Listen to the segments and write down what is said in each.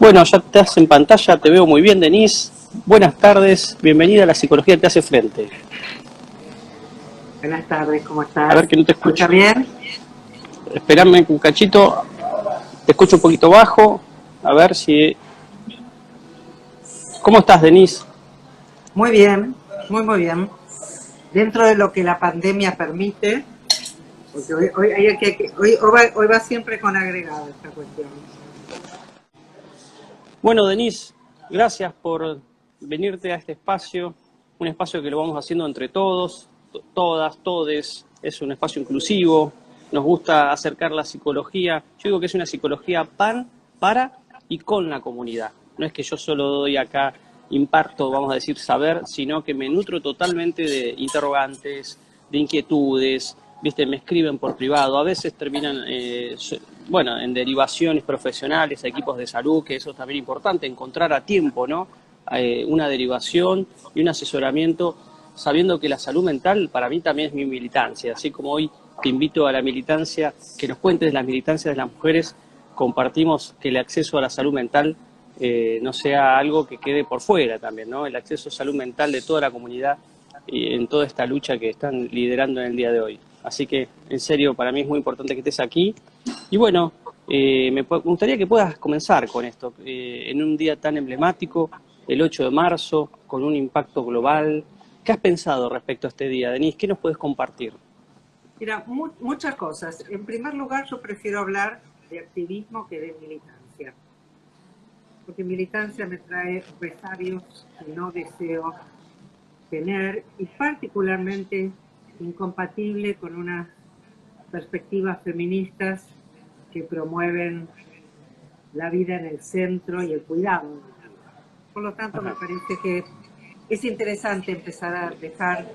Bueno, ya estás en pantalla, te veo muy bien, Denise. Buenas tardes, bienvenida a La Psicología Te Hace Frente. Buenas tardes, ¿cómo A ver estás? que no te ¿Escucha escucho. bien? Esperame un cachito, te escucho un poquito bajo. A ver si... ¿Cómo estás, Denise? Muy bien, muy bien. Dentro de lo que la pandemia permite, porque hoy va siempre con agregado esta cuestión. Bueno, Denise, gracias por venirte a este espacio, un espacio que lo vamos haciendo entre todos, todas, todes, es un espacio inclusivo, nos gusta acercar la psicología, yo digo que es una psicología para y con la comunidad, no es que yo solo doy acá, imparto, vamos a decir, saber, sino que me nutro totalmente de interrogantes, de inquietudes, viste, me escriben por privado, a veces terminan, bueno, en derivaciones profesionales, a equipos de salud, que eso es también importante, encontrar a tiempo, ¿no? Una derivación y un asesoramiento, sabiendo que la salud mental para mí también es mi militancia, así como hoy te invito a la militancia, que nos cuentes las militancias de las mujeres, compartimos que el acceso a la salud mental no sea algo que quede por fuera también, ¿no? El acceso a salud mental de toda la comunidad y en toda esta lucha que están liderando en el día de hoy. Así que, en serio, para mí es muy importante que estés aquí. Y bueno, me gustaría que puedas comenzar con esto, en un día tan emblemático, el 8 de marzo, con un impacto global. ¿Qué has pensado respecto a este día, Denise? ¿Qué nos puedes compartir? Mira, muchas cosas. En primer lugar, yo prefiero hablar de activismo que de militancia, porque militancia me trae resarios que no deseo tener y particularmente incompatible con unas perspectivas feministas que promueven la vida en el centro y el cuidado de la vida. Por lo tanto, me Ajá. parece que es interesante empezar a dejar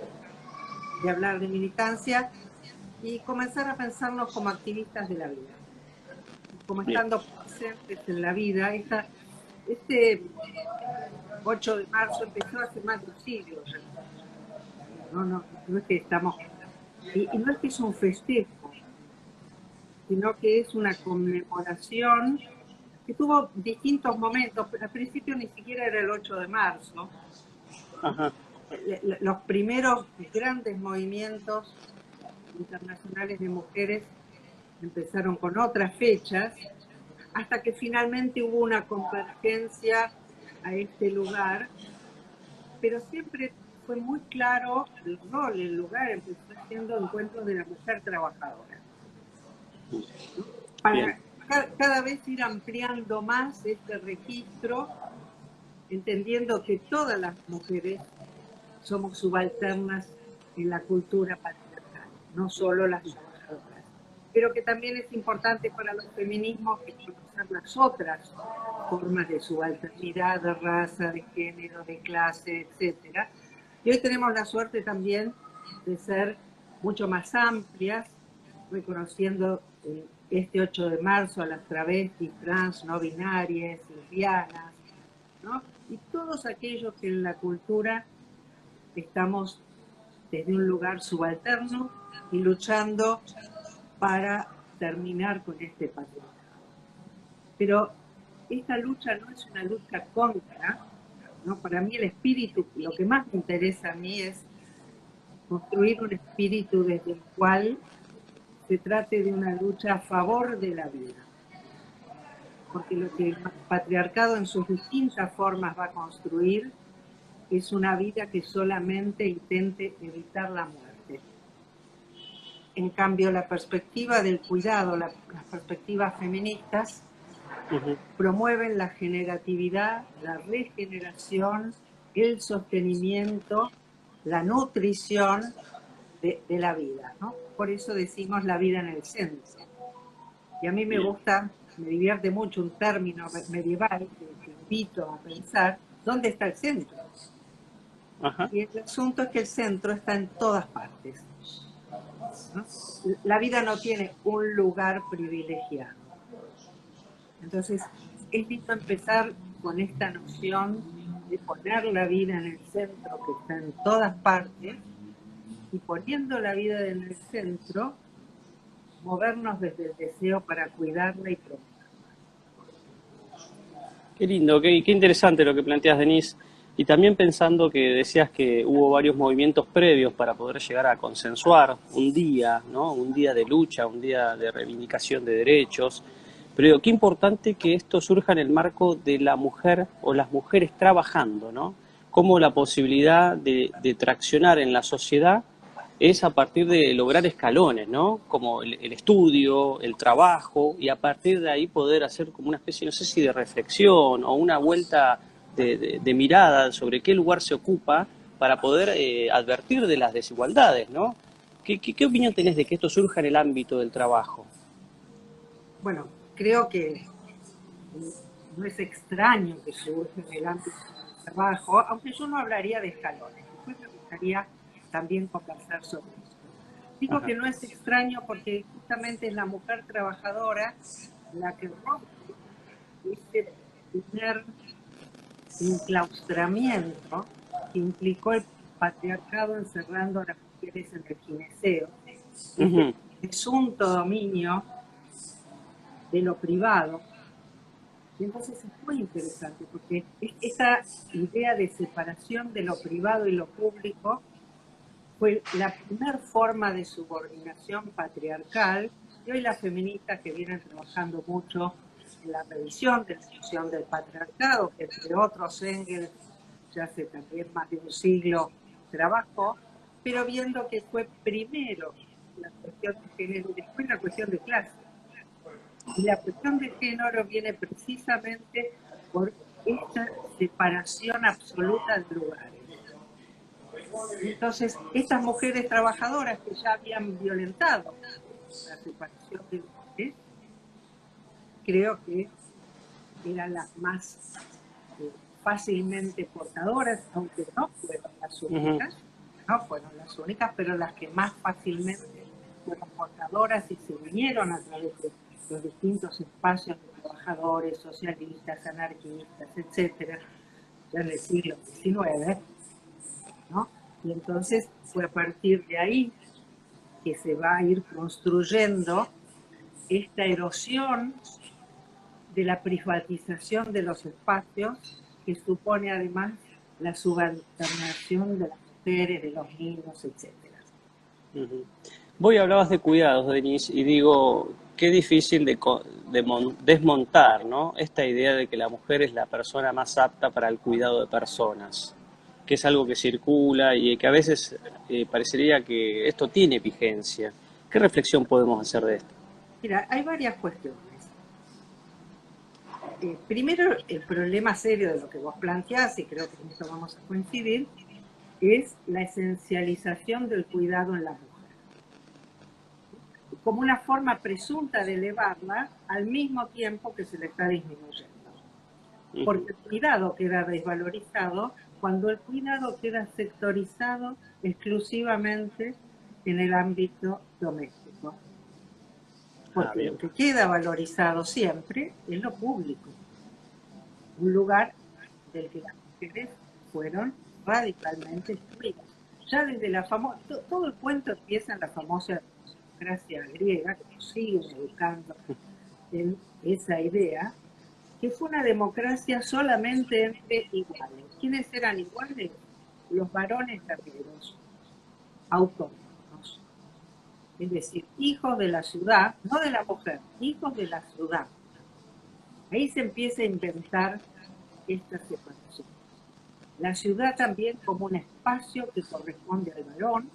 de hablar de militancia y comenzar a pensarnos como activistas de la vida, como Bien. estando presentes en la vida. Este 8 de marzo empezó hace más de un siglo, no es que estamos, y no es que es un festejo, sino que es una conmemoración que tuvo distintos momentos. Al principio ni siquiera era el 8 de marzo. Ajá. Los primeros grandes movimientos internacionales de mujeres empezaron con otras fechas, hasta que finalmente hubo una convergencia a este lugar, pero siempre fue muy claro el rol, el lugar, empezó siendo encuentros de la mujer trabajadora, ¿no? Bien. Para cada vez ir ampliando más este registro, entendiendo que todas las mujeres somos subalternas en la cultura patriarcal, no solo las trabajadoras. Pero que también es importante para los feminismos conocer las otras formas de subalternidad, de raza, de género, de clase, etcétera. Y hoy tenemos la suerte también de ser mucho más amplias, reconociendo este 8 de marzo a las travestis, trans, no binarias, lesbianas, ¿no? Y todos aquellos que en la cultura estamos desde un lugar subalterno y luchando para terminar con este patriarcado. Pero esta lucha no es una lucha contra, ¿no? Para mí el espíritu, lo que más me interesa a mí es construir un espíritu desde el cual se trate de una lucha a favor de la vida. Porque lo que el patriarcado en sus distintas formas va a construir es una vida que solamente intente evitar la muerte. En cambio, la perspectiva del cuidado, las perspectivas feministas, Uh-huh. promueven la generatividad, la regeneración, el sostenimiento, la nutrición de la vida, ¿no? Por eso decimos la vida en el centro. Y a mí me Bien. gusta, me divierte mucho un término medieval que invito a pensar, ¿dónde está el centro? Ajá. Y el asunto es que el centro está en todas partes, ¿no? La vida no tiene un lugar privilegiado. Entonces, es lindo empezar con esta noción de poner la vida en el centro, que está en todas partes, y poniendo la vida en el centro, movernos desde el deseo para cuidarla y promoverla. Qué lindo, qué interesante lo que planteas, Denise. Y también pensando que decías que hubo varios movimientos previos para poder llegar a consensuar un día, ¿no? Un día de lucha, un día de reivindicación de derechos. Pero digo, qué importante que esto surja en el marco de la mujer o las mujeres trabajando, ¿no? Como la posibilidad de traccionar en la sociedad es a partir de lograr escalones, ¿no? Como el estudio, el trabajo, y a partir de ahí poder hacer como una especie, no sé si de reflexión o una vuelta de mirada sobre qué lugar se ocupa para poder advertir de las desigualdades, ¿no? ¿Qué opinión tenés de que esto surja en el ámbito del trabajo? Bueno, creo que no es extraño que surja en el ámbito del trabajo, aunque yo no hablaría de escalones. Después me gustaría también conversar sobre eso. Digo Ajá. que no es extraño porque justamente es la mujer trabajadora la que rompe ese primer enclaustramiento que implicó el patriarcado encerrando a las mujeres en el gineceo, este Ujú. presunto dominio de lo privado. Y entonces es muy interesante porque esta idea de separación de lo privado y lo público fue la primera forma de subordinación patriarcal, y hoy las feministas que vienen trabajando mucho en la revisión de la noción del patriarcado, que entre otros Engels ya hace también más de un siglo trabajó, pero viendo que fue primero la cuestión de género y después la cuestión de clase. Y la cuestión de género viene precisamente por esta separación absoluta de lugares. Entonces, estas mujeres trabajadoras que ya habían violentado la separación de lugares, creo que eran las más fácilmente portadoras, aunque no fueron las Ujú. únicas, no fueron las únicas, pero las que más fácilmente fueron portadoras y se unieron a través de los distintos espacios de trabajadores, socialistas, anarquistas, etcétera, ya en el siglo XIX, ¿no? Y entonces fue a partir de ahí que se va a ir construyendo esta erosión de la privatización de los espacios que supone además la subalternación de las mujeres, de los niños, etcétera. Ujú. Vos hablabas de cuidados, Denise, y digo, qué difícil desmontar, ¿no? Esta idea de que la mujer es la persona más apta para el cuidado de personas, que es algo que circula y que a veces parecería que esto tiene vigencia. ¿Qué reflexión podemos hacer de esto? Mira, hay varias cuestiones. Primero, el problema serio de lo que vos planteás, y creo que en esto vamos a coincidir, es la esencialización del cuidado en la mujer, como una forma presunta de elevarla al mismo tiempo que se le está disminuyendo. Ujú. Porque el cuidado queda desvalorizado cuando el cuidado queda sectorizado exclusivamente en el ámbito doméstico. Ah, Porque lo bien. que queda valorizado siempre es lo público, un lugar del que las mujeres fueron radicalmente excluidas. Ya desde la famosa, todo el cuento empieza en la famosa democracia griega, que nos siguen educando en esa idea, que fue una democracia solamente entre iguales. ¿Quiénes eran iguales? Los varones guerreros, autónomos, es decir, hijos de la ciudad, no de la mujer, hijos de la ciudad. Ahí se empieza a inventar esta separación. La ciudad también como un espacio que corresponde al varón,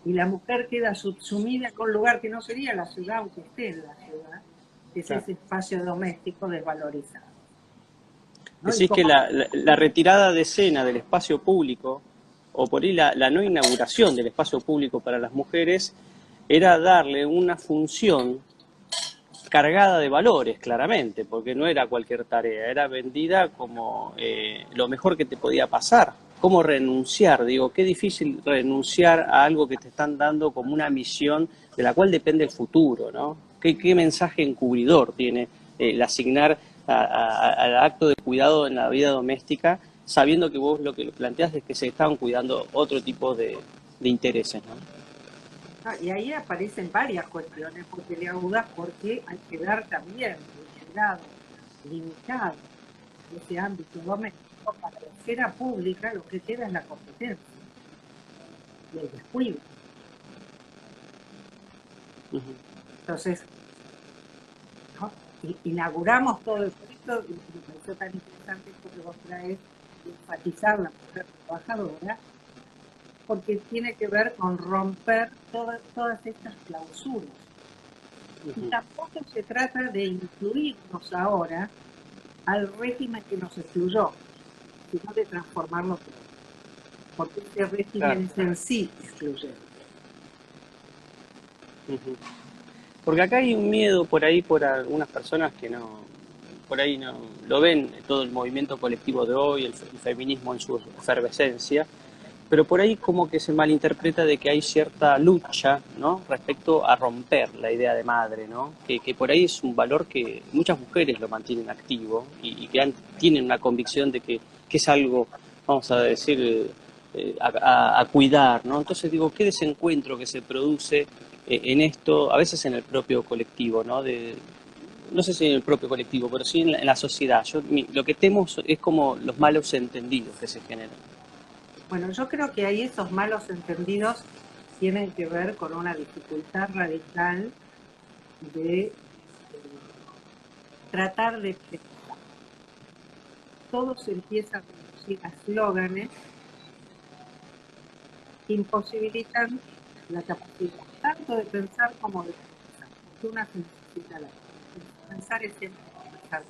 y la mujer queda subsumida en un lugar que no sería la ciudad, aunque esté en la ciudad, que es Claro. ese espacio doméstico desvalorizado, ¿no? Y Decís que como la retirada de escena del espacio público, o por ahí la no inauguración del espacio público para las mujeres, era darle una función cargada de valores, claramente, porque no era cualquier tarea, era vendida como lo mejor que te podía pasar. ¿Cómo renunciar? Digo, qué difícil renunciar a algo que te están dando como una misión de la cual depende el futuro, ¿no? ¿Qué mensaje encubridor tiene el asignar al acto de cuidado en la vida doméstica, sabiendo que vos lo que planteás es que se estaban cuidando otro tipo de intereses, ¿no? y ahí aparecen varias cuestiones porque le agudas porque hay que dar también de ese lado. limitado ese ámbito doméstico, para la esfera pública lo que queda es la competencia y el descuido. Entonces, ¿no? Inauguramos todo el proyecto y me pareció tan interesante esto que vos traes, de enfatizar la mujer trabajadora, porque tiene que ver con romper todas estas clausuras. Y tampoco se trata de incluirnos ahora al régimen que nos excluyó, sino de transformarlo todo, porque este régimen es en sí excluyente. Porque acá hay un miedo por ahí por algunas personas que no, por ahí no lo ven, todo el movimiento colectivo de hoy, el feminismo en su efervescencia, pero por ahí como que se malinterpreta de que hay cierta lucha, ¿no?, respecto a romper la idea de madre, ¿no? Que por ahí es un valor que muchas mujeres lo mantienen activo y que tienen una convicción de que es algo, vamos a decir, a cuidar, ¿no? Entonces digo, qué desencuentro que se produce en esto, a veces en el propio colectivo, ¿no? No sé si en el propio colectivo, pero sí en la sociedad. Lo que temo es como los malos entendidos que se generan. Bueno, yo creo que ahí esos malos entendidos tienen que ver con una dificultad radical de tratar de pensar. Todo se empieza a reducir a eslóganes que imposibilitan la capacidad tanto de pensar como de pensar, porque una se necesita la pensar es siempre pensar,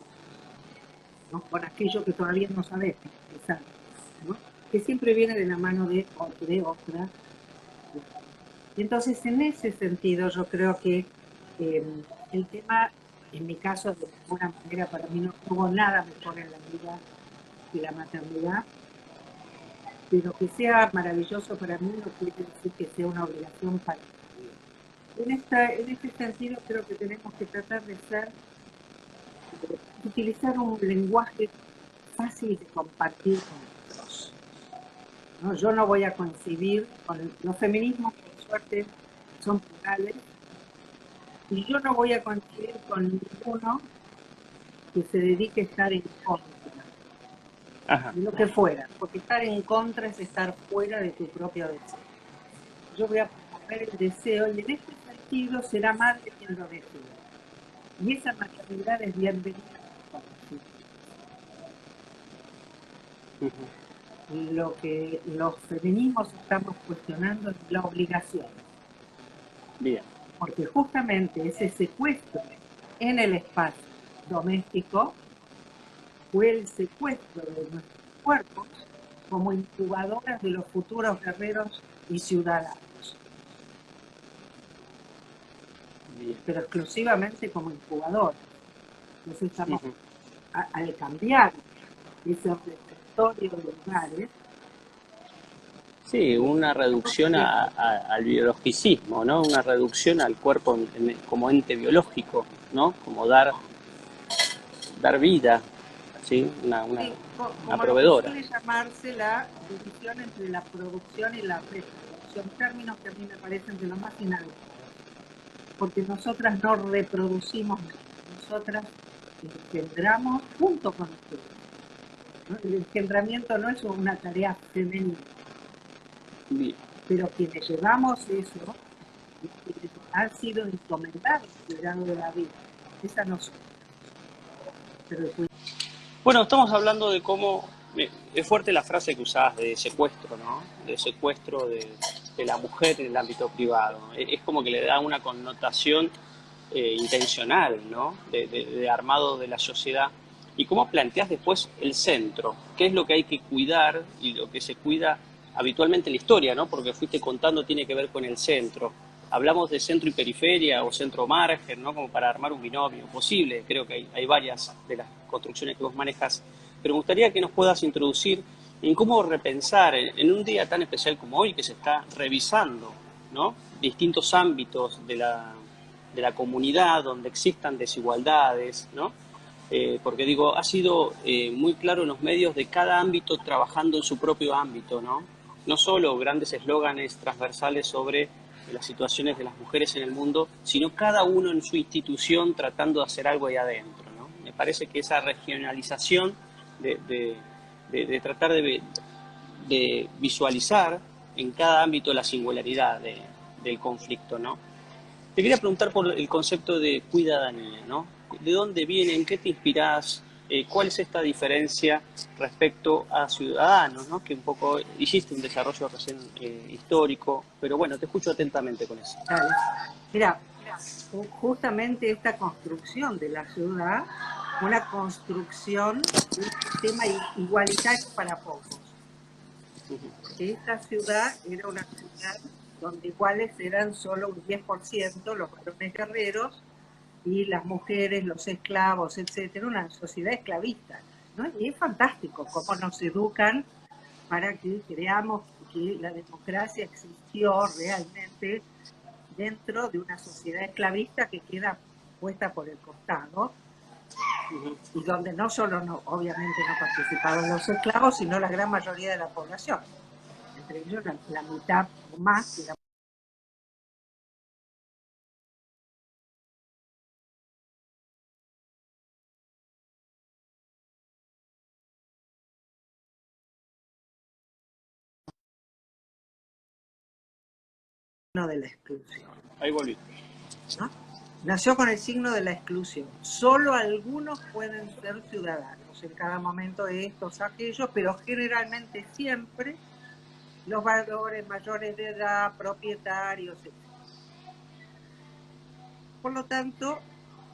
¿no?, con aquello que todavía no sabes pensar, ¿no?, que siempre viene de la mano de otra. Y entonces, en ese sentido, yo creo que el tema, en mi caso, de alguna manera, para mí no hubo nada mejor en la vida que la maternidad, pero que sea maravilloso para mí no quiere decir que sea una obligación para mí. En este sentido, creo que tenemos que tratar de utilizar un lenguaje fácil de compartir con otros, ¿no? Yo no voy a coincidir con los feminismos, por suerte, son plurales, y yo no voy a coincidir con ninguno que se dedique a estar en contra de lo que fuera, porque estar en contra es estar fuera de tu propio deseo. Yo voy a promover el deseo y en este sentido será madre quien lo decida. Y esa maternidad es bienvenida. Lo que los feminismos estamos cuestionando es la obligación. Bien. Porque justamente ese secuestro en el espacio doméstico fue el secuestro de nuestros cuerpos como incubadoras de los futuros guerreros y ciudadanos. Bien. Pero exclusivamente como incubadoras. Entonces estamos, al cambiar ese repertorio de lugares. Sí, una reducción al biologicismo, ¿no? Una reducción al cuerpo como ente biológico, ¿no? Como dar vida, ¿sí? Una proveedora. Como suele llamarse la división entre la producción y la reproducción, términos que a mí me parecen de lo más inadecuados, porque nosotras no reproducimos nada, nosotras engendramos junto con ustedes, ¿no? El engendramiento no es una tarea femenina. Bien. Pero quienes llevamos eso, quienes han sido encomendados al cuidado de la vida, esa no son. Bueno, estamos hablando de cómo es fuerte la frase que usás de secuestro, ¿no? De secuestro de la mujer en el ámbito privado. Es como que le da una connotación intencional, ¿no? De armado de la sociedad. ¿Y cómo planteás después el centro? ¿Qué es lo que hay que cuidar y lo que se cuida habitualmente en la historia, ¿no? Porque fuiste contando tiene que ver con el centro. Hablamos de centro y periferia o centro-margen, ¿no? Como para armar un binomio posible. Creo que hay varias de las construcciones que vos manejas. Pero me gustaría que nos puedas introducir en cómo repensar en un día tan especial como hoy, que se está revisando, ¿no?, distintos ámbitos de la comunidad donde existan desigualdades, ¿no? Porque digo, ha sido muy claro en los medios de cada ámbito trabajando en su propio ámbito, ¿no? No solo grandes eslóganes transversales sobre las situaciones de las mujeres en el mundo, sino cada uno en su institución tratando de hacer algo ahí adentro, ¿no? Me parece que esa regionalización de tratar de visualizar en cada ámbito la singularidad del conflicto, ¿no? Te quería preguntar por el concepto de cuidadanía, ¿no? ¿De dónde viene? ¿En qué te inspirás? ¿Cuál es esta diferencia respecto a ciudadanos, ¿no? Que un poco hiciste un desarrollo recién histórico, pero bueno, te escucho atentamente con eso. Dale. Mira, justamente esta construcción de la ciudad, una construcción de un sistema igualitario para pocos. Esta ciudad era una ciudad donde iguales eran solo un 10% los varones guerreros y las mujeres, los esclavos, etcétera, una sociedad esclavista, ¿no? Y es fantástico cómo nos educan para que creamos que la democracia existió realmente dentro de una sociedad esclavista que queda puesta por el costado y donde no solo obviamente no participaban los esclavos, sino la gran mayoría de la población, entre ellos la mitad o más de la de la exclusión. Ahí volví. ¿No? Nació con el signo de la exclusión. Solo algunos pueden ser ciudadanos, en cada momento estos, aquellos, pero generalmente siempre los valores mayores de edad, propietarios, etc. Por lo tanto,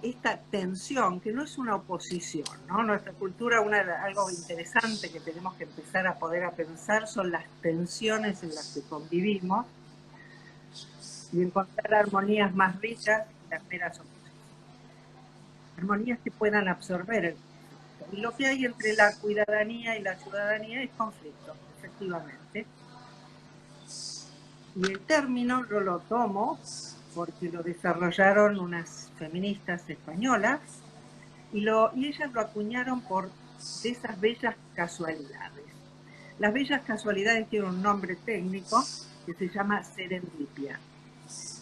esta tensión, que no es una oposición, ¿no? Nuestra cultura, algo interesante que tenemos que empezar a poder a pensar son las tensiones en las que convivimos y encontrar armonías más ricas que las meras oposiciones. Armonías que puedan absorber el conflicto. Y lo que hay entre la cuidadanía y la ciudadanía es conflicto, efectivamente. Y el término yo lo tomo porque lo desarrollaron unas feministas españolas y ellas lo acuñaron por esas bellas casualidades. Las bellas casualidades tienen un nombre técnico que se llama serendipia.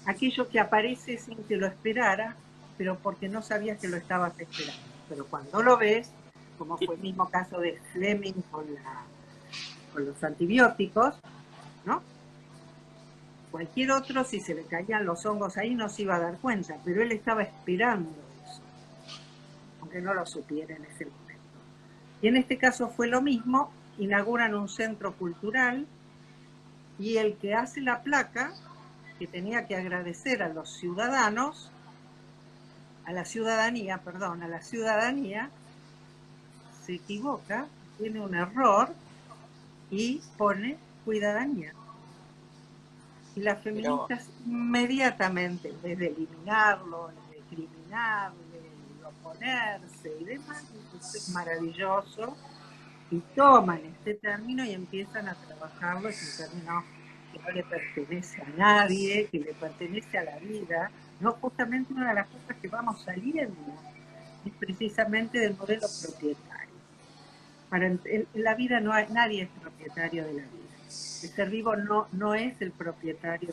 Aquello que aparece sin que lo esperara, pero porque no sabías que lo estabas esperando. Pero cuando lo ves, como fue el mismo caso de Fleming con los antibióticos, ¿no? Cualquier otro, si se le caían los hongos ahí, no se iba a dar cuenta, pero él estaba esperando eso, aunque no lo supiera en ese momento. Y en este caso fue lo mismo, inauguran un centro cultural y el que hace la placa, que tenía que agradecer a los ciudadanos, a la ciudadanía, se equivoca, tiene un error y pone cuidadanía. Y las feministas inmediatamente, en vez de eliminarlo, de discriminarle, de oponerse y demás, eso es maravilloso, y toman este término y empiezan a trabajarlo. Es un término que no le pertenece a nadie, que le pertenece a la vida, ¿no? Justamente una de las cosas que vamos saliendo es precisamente del modelo propietario. En la vida nadie es propietario de la vida. El ser vivo no es el propietario.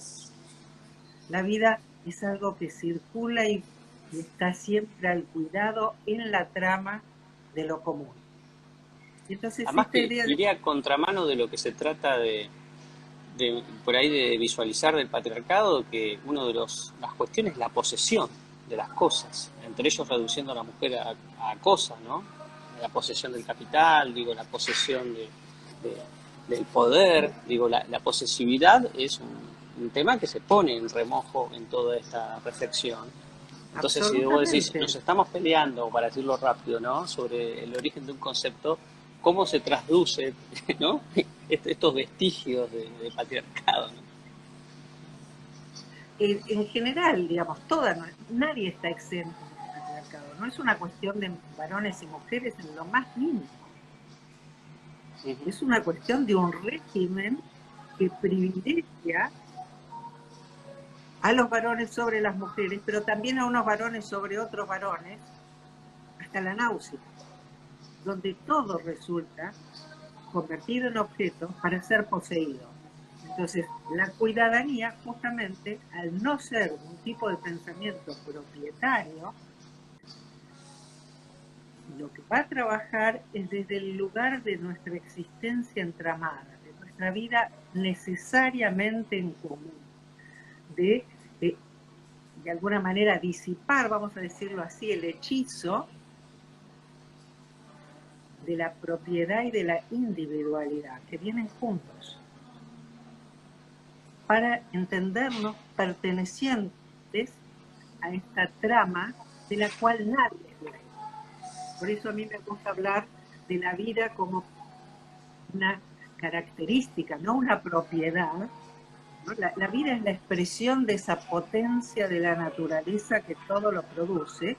La vida es algo que circula y está siempre al cuidado en la trama de lo común. Entonces, Además que iría a contramano de lo que se trata de por ahí de visualizar del patriarcado, que una de las cuestiones es la posesión de las cosas, entre ellos reduciendo a la mujer a cosas, ¿no? La posesión del capital, digo, la posesión del poder, digo, la posesividad es un tema que se pone en remojo en toda esta reflexión. Entonces, si vos decís, nos estamos peleando, para decirlo rápido, ¿no?, sobre el origen de un concepto, cómo se traduce, ¿no?, estos vestigios de patriarcado, ¿no? En general, digamos, nadie está exento del patriarcado. No es una cuestión de varones y mujeres en lo más mínimo. Es una cuestión de un régimen que privilegia a los varones sobre las mujeres, pero también a unos varones sobre otros varones, hasta la náusea, donde todo resulta convertido en objeto para ser poseído. Entonces, la cuidadanía, justamente, al no ser un tipo de pensamiento propietario, lo que va a trabajar es desde el lugar de nuestra existencia entramada, de nuestra vida necesariamente en común, de alguna manera disipar, vamos a decirlo así, el hechizo de la propiedad y de la individualidad, que vienen juntos, para entendernos pertenecientes a esta trama de la cual nadie es dueño. Por eso a mí me gusta hablar de la vida como una característica, no una propiedad, ¿no? La vida es la expresión de esa potencia de la naturaleza que todo lo produce.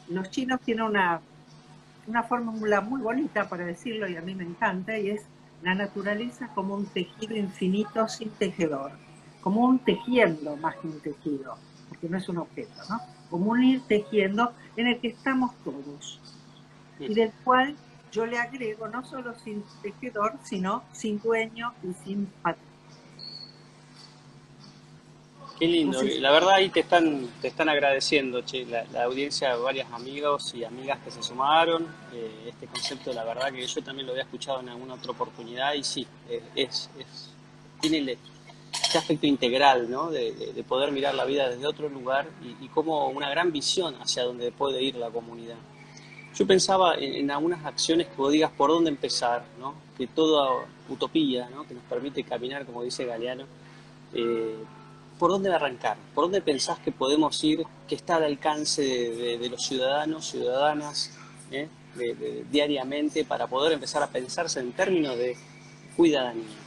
Los chinos tienen una fórmula muy bonita para decirlo y a mí me encanta, y es la naturaleza como un tejido infinito sin tejedor, como un tejiendo más que un tejido, porque no es un objeto, ¿no? Como un ir tejiendo en el que estamos todos, y del cual yo le agrego no solo sin tejedor, sino sin dueño y sin patrón. Qué lindo, Entonces, la verdad ahí te están agradeciendo, che, la audiencia, varios amigos y amigas que se sumaron. Este concepto, la verdad que yo también lo había escuchado en alguna otra oportunidad y sí, tiene este aspecto integral, ¿no? De poder mirar la vida desde otro lugar y como una gran visión hacia donde puede ir la comunidad. Yo pensaba en algunas acciones que vos digas por dónde empezar, ¿no? Que toda utopía, ¿no? Que nos permite caminar, como dice Galeano, eh, ¿por dónde arrancar? ¿Por dónde pensás que podemos ir, que está al alcance de los ciudadanos, ciudadanas, diariamente para poder empezar a pensarse en términos de cuidadanía?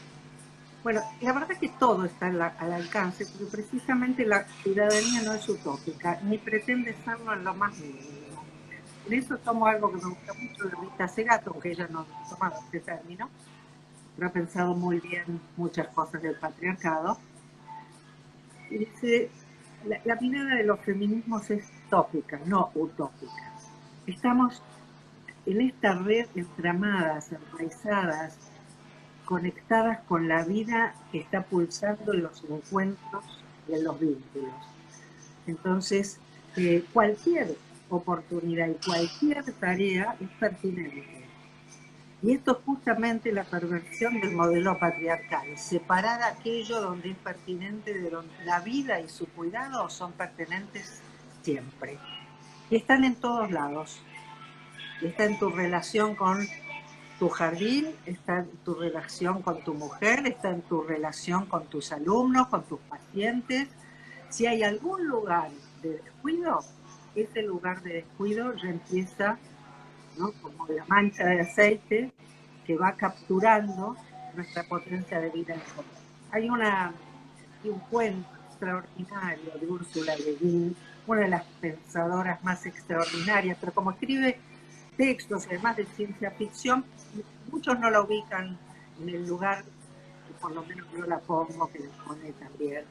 bueno, la verdad es que todo está al alcance, porque precisamente la ciudadanía no es utópica, ni pretende serlo en lo más mínimo. En eso tomo algo que me gusta mucho de Rita Segato, aunque ella no ha tomado este término, pero ha pensado muy bien muchas cosas del patriarcado. Y dice, la mirada de los feminismos es tópica, no utópica. Estamos en esta red entramadas, enraizadas, conectadas con la vida que está pulsando en los encuentros y en los vínculos. Entonces, cualquier oportunidad y cualquier tarea es pertinente. Y esto es justamente la perversión del modelo patriarcal, separar aquello donde es pertinente de donde la vida y su cuidado son pertinentes siempre. Y están en todos lados. Está en tu relación con tu jardín, está en tu relación con tu mujer, está en tu relación con tus alumnos, con tus pacientes. Si hay algún lugar de descuido, ese lugar de descuido ya empieza, ¿no? Como la mancha de aceite que va capturando nuestra potencia de vida en común. Hay un cuento extraordinario de Úrsula Le Guin, una de las pensadoras más extraordinarias, pero como escribe textos, además de ciencia ficción, muchos no la ubican en el lugar que por lo menos yo la pongo, que la pone también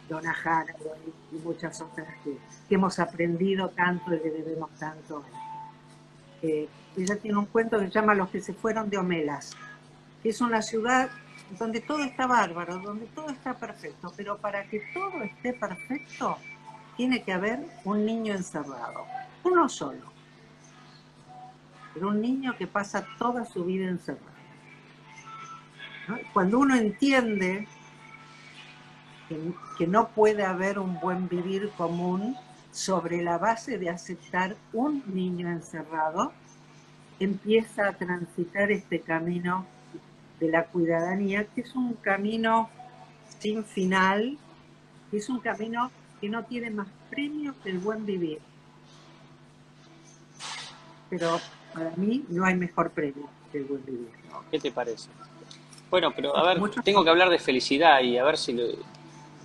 Donna Haraway y muchas otras que hemos aprendido tanto y que debemos tanto. Ella tiene un cuento que se llama Los que se fueron de Homelas, que es una ciudad donde todo está bárbaro, donde todo está perfecto, pero para que todo esté perfecto tiene que haber un niño encerrado, uno solo, pero un niño que pasa toda su vida encerrado, ¿no? Cuando uno entiende que no puede haber un buen vivir común sobre la base de aceptar un niño encerrado, empieza a transitar este camino de la cuidadanía, que es un camino sin final, que es un camino que no tiene más premio que el buen vivir. Pero para mí no hay mejor premio que el buen vivir. ¿Qué te parece? Bueno, pero a ver, Muchos tengo que hablar de felicidad y a ver si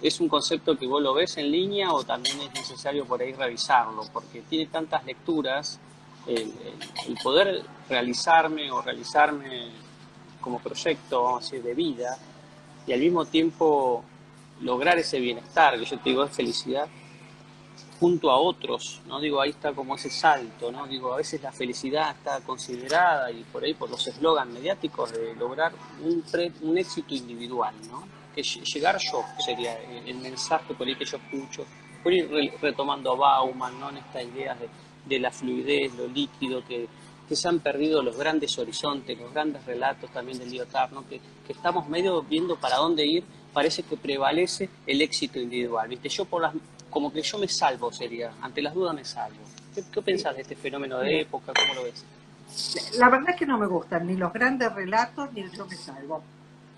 es un concepto que vos lo ves en línea o también es necesario por ahí revisarlo, porque tiene tantas lecturas, el poder realizarme o realizarme como proyecto, vamos a decir, de vida, y al mismo tiempo lograr ese bienestar, que yo te digo es felicidad, junto a otros, ¿no? Digo, ahí está como ese salto, ¿no? Digo, a veces la felicidad está considerada y por ahí por los eslogans mediáticos de lograr un éxito individual, ¿no? Que llegar yo sería el mensaje por ahí que yo escucho, por ir retomando a Bauman, ¿no? En estas ideas de la fluidez, lo líquido, que se han perdido los grandes horizontes, los grandes relatos también del Lyotard, ¿no? Que estamos medio viendo para dónde ir, parece que prevalece el éxito individual, ¿viste? Como que yo me salvo sería, ante las dudas me salvo. ¿Qué pensás de este fenómeno de época? ¿Cómo lo ves? La verdad es que no me gustan ni los grandes relatos ni el yo me salvo.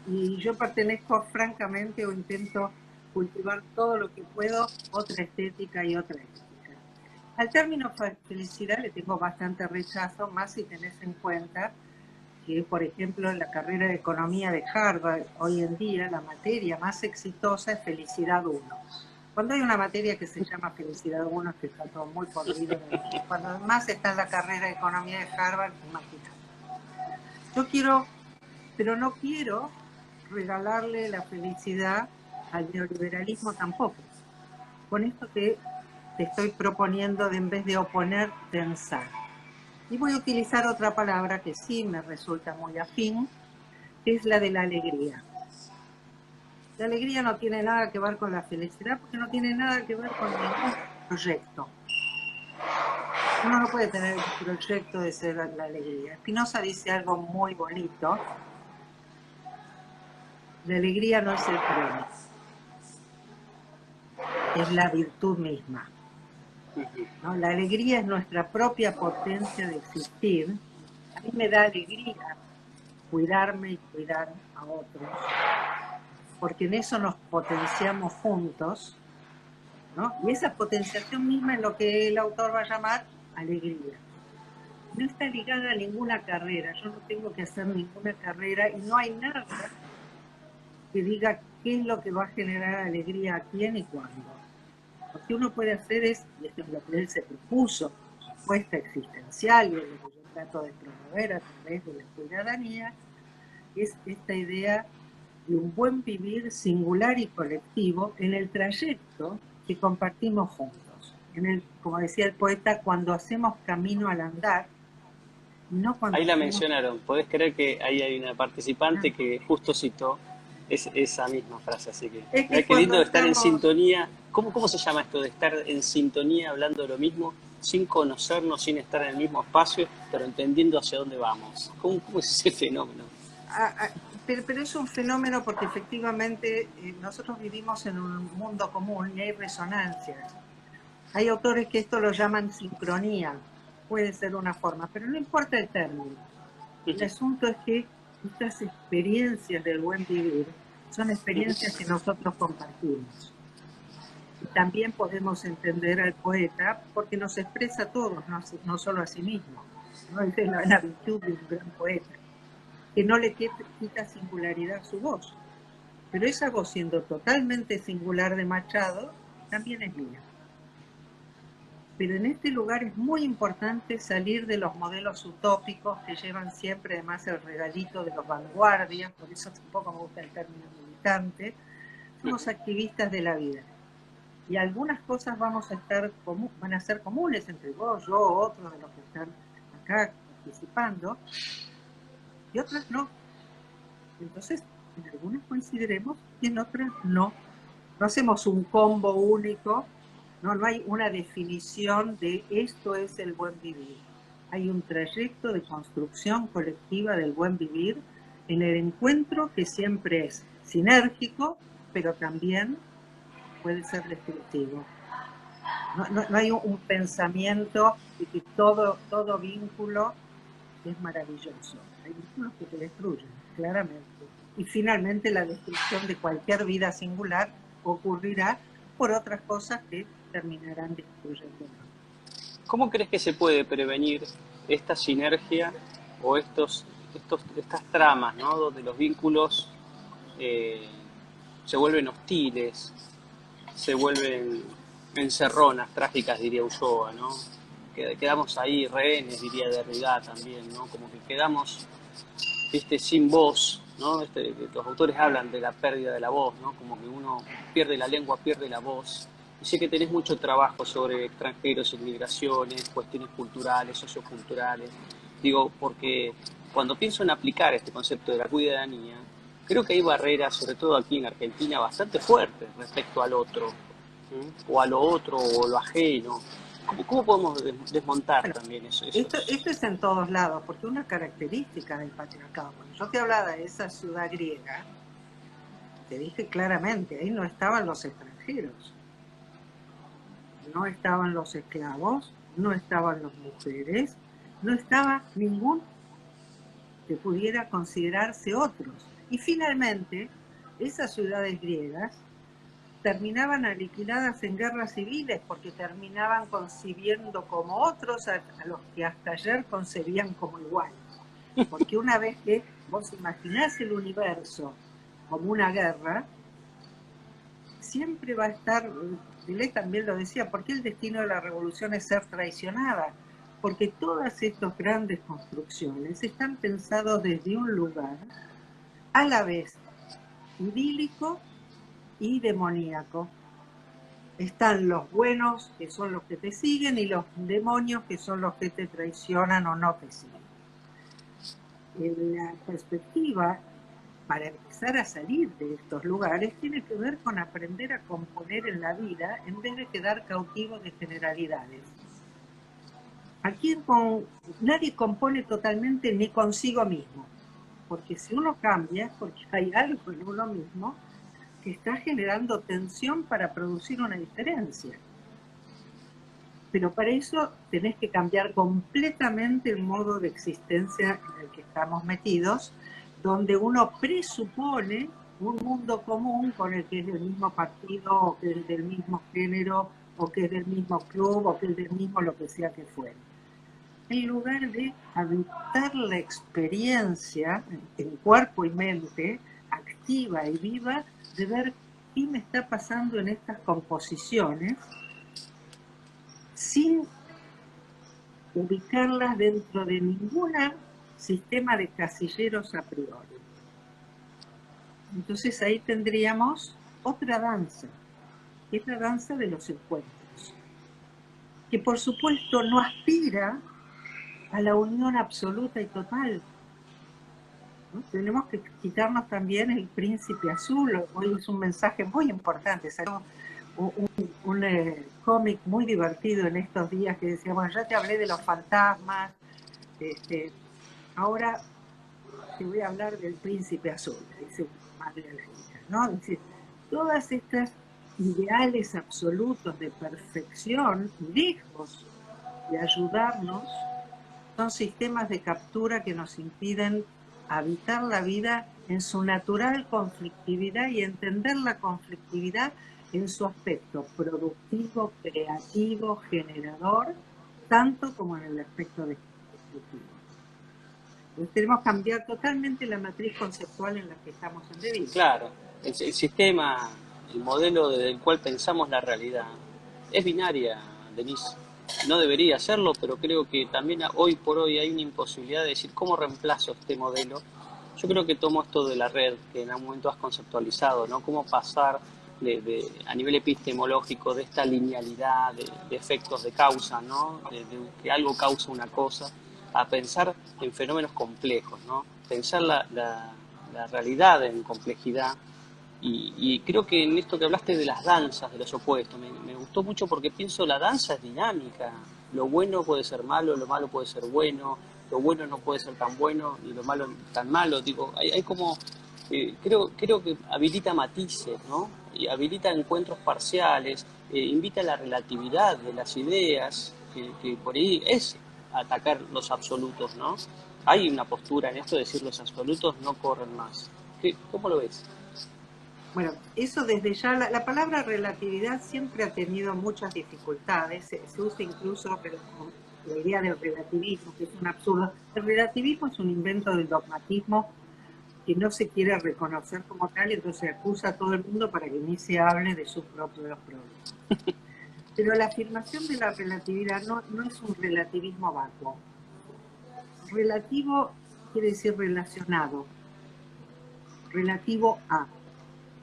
Y yo pertenezco francamente o intento cultivar todo lo que puedo, otra estética y otra ética. Al término felicidad le tengo bastante rechazo, más si tenés en cuenta que, por ejemplo, en la carrera de economía de Harvard, hoy en día la materia más exitosa es felicidad 1. Cuando hay una materia que se llama felicidad 1 es que está todo muy podrido. Cuando además está en la carrera de economía de Harvard, imagínate. Yo quiero, pero no quiero regalarle la felicidad al neoliberalismo tampoco. Con esto que te estoy proponiendo de, en vez de oponer, tensar. Y voy a utilizar otra palabra que sí me resulta muy afín, que es la de la alegría. La alegría no tiene nada que ver con la felicidad porque no tiene nada que ver con ningún proyecto. Uno no puede tener el proyecto de ser la alegría. Spinoza dice algo muy bonito. La alegría no es el premio, es la virtud misma, ¿no? La alegría es nuestra propia potencia de existir. A mí me da alegría cuidarme y cuidar a otros, porque en eso nos potenciamos juntos, ¿no? Y esa potenciación misma es lo que el autor va a llamar alegría. No está ligada a ninguna carrera, yo no tengo que hacer ninguna carrera y no hay nada que diga qué es lo que va a generar alegría a quién y cuándo. Lo que uno puede hacer es, y esto es lo que él se propuso, su respuesta existencial, y es lo que yo trato de promover a través de la ciudadanía, es esta idea de un buen vivir singular y colectivo en el trayecto que compartimos juntos. Como decía el poeta, cuando hacemos camino al andar, y no cuando Ahí la hacemos... mencionaron. ¿Podés creer que ahí hay una participante que justo citó esa misma frase? Así que, Es mirá que qué cuando lindo estar en estamos... sintonía. ¿Cómo se llama esto de estar en sintonía, hablando de lo mismo, sin conocernos, sin estar en el mismo espacio, pero entendiendo hacia dónde vamos? ¿Cómo es ese fenómeno? Pero es un fenómeno porque efectivamente nosotros vivimos en un mundo común y hay resonancias. Hay autores que esto lo llaman sincronía, puede ser una forma, pero no importa el término. El asunto es que estas experiencias del buen vivir son experiencias que nosotros compartimos. Y también podemos entender al poeta porque nos expresa a todos, no solo a sí mismo, ¿no? Esa es la virtud de un gran poeta, que no le quita singularidad a su voz. Pero esa voz, siendo totalmente singular de Machado, también es mía. Pero en este lugar es muy importante salir de los modelos utópicos que llevan siempre además el regalito de los vanguardias, por eso tampoco me gusta el término militante. Somos activistas de la vida. Y algunas cosas van a ser comunes entre vos, yo, otros de los que están acá participando, y otras no. Entonces, en algunas coincidiremos y en otras no. No hacemos un combo único, no hay una definición de esto es el buen vivir. Hay un trayecto de construcción colectiva del buen vivir en el encuentro que siempre es sinérgico, pero también puede ser destructivo. No hay un pensamiento de que todo vínculo es maravilloso. Hay vínculos que te destruyen, claramente. Y finalmente la destrucción de cualquier vida singular ocurrirá por otras cosas que terminarán destruyendo. ¿Cómo crees que se puede prevenir esta sinergia o estas tramas, ¿no? Donde los vínculos se vuelven hostiles, se vuelven encerronas trágicas, diría Ulloa, ¿no? Quedamos ahí rehenes, diría Derrida también, ¿no? Como que quedamos, viste, sin voz, ¿no? Los autores hablan de la pérdida de la voz, ¿no? Como que uno pierde la lengua, pierde la voz. Y sé que tenés mucho trabajo sobre extranjeros, inmigraciones, cuestiones culturales, socioculturales. Digo, porque cuando pienso en aplicar este concepto de la cuidadanía, creo que hay barreras, sobre todo aquí en Argentina, bastante fuertes respecto al otro, ¿sí? O a lo otro, o lo ajeno. ¿Cómo podemos desmontar Bueno, también eso? esto es en todos lados, porque una característica del patriarcado, cuando yo te hablaba de esa ciudad griega, te dije claramente, ahí no estaban los extranjeros, no estaban los esclavos, no estaban las mujeres, no estaba ningún que pudiera considerarse otros. Y finalmente, esas ciudades griegas terminaban aniquiladas en guerras civiles porque terminaban concibiendo como otros a los que hasta ayer concebían como iguales. Porque una vez que vos imaginás el universo como una guerra, siempre va a estar, Deleuze también lo decía, ¿por qué el destino de la revolución es ser traicionada? Porque todas estas grandes construcciones están pensadas desde un lugar a la vez idílico y demoníaco. Están los buenos, que son los que te siguen, y los demonios, que son los que te traicionan o no te siguen. En la perspectiva, para empezar a salir de estos lugares, tiene que ver con aprender a componer en la vida en vez de quedar cautivo de generalidades. Aquí nadie compone totalmente ni consigo mismo, porque si uno cambia es porque hay algo en uno mismo que está generando tensión para producir una diferencia. Pero para eso tenés que cambiar completamente el modo de existencia en el que estamos metidos, donde uno presupone un mundo común con el que es del mismo partido, o que es del mismo género, o que es del mismo club, o que es del mismo lo que sea que fuere. En lugar de habitar la experiencia en cuerpo y mente, activa y viva, de ver qué me está pasando en estas composiciones, sin ubicarlas dentro de ningún sistema de casilleros a priori. Entonces ahí tendríamos otra danza, que es la danza de los encuentros, que por supuesto no aspira a la unión absoluta y total, ¿no? Tenemos que quitarnos también el príncipe azul. Hoy es un mensaje muy importante. Salió un cómic muy divertido en estos días que decía, bueno, ya te hablé de los fantasmas, ahora te voy a hablar del príncipe azul, dice madre a la hija, ¿no? Es decir, todas estas ideales absolutos de perfección, lejos de ayudarnos, son sistemas de captura que nos impiden habitar la vida en su natural conflictividad y entender la conflictividad en su aspecto productivo, creativo, generador, tanto como en el aspecto destructivo. Entonces tenemos que cambiar totalmente la matriz conceptual en la que estamos embebidos. Claro, el sistema, el modelo desde el cual pensamos la realidad es binaria, Denise. No debería serlo, pero creo que también hoy por hoy hay una imposibilidad de decir cómo reemplazo este modelo. Yo creo que tomo esto de la red que en algún momento has conceptualizado, ¿no? Cómo pasar a nivel epistemológico de esta linealidad de efectos de causa, ¿no? De que algo causa una cosa, a pensar en fenómenos complejos, ¿no? Pensar la realidad en complejidad. Y creo que en esto que hablaste de las danzas, de los opuestos, me gustó mucho porque pienso la danza es dinámica. Lo bueno puede ser malo, lo malo puede ser bueno, lo bueno no puede ser tan bueno y lo malo tan malo. Digo, hay como, creo que habilita matices, ¿no? Y habilita encuentros parciales, invita a la relatividad de las ideas, que por ahí es atacar los absolutos, ¿no? Hay una postura en esto de decir los absolutos no corren más. ¿Cómo lo ves? Bueno, eso desde ya, la palabra relatividad siempre ha tenido muchas dificultades, se usa incluso la idea del relativismo, que es un absurdo. El relativismo es un invento del dogmatismo que no se quiere reconocer como tal, entonces acusa a todo el mundo para que ni se hable de sus propios problemas. Pero la afirmación de la relatividad no es un relativismo vacuo. Relativo quiere decir relacionado, relativo a.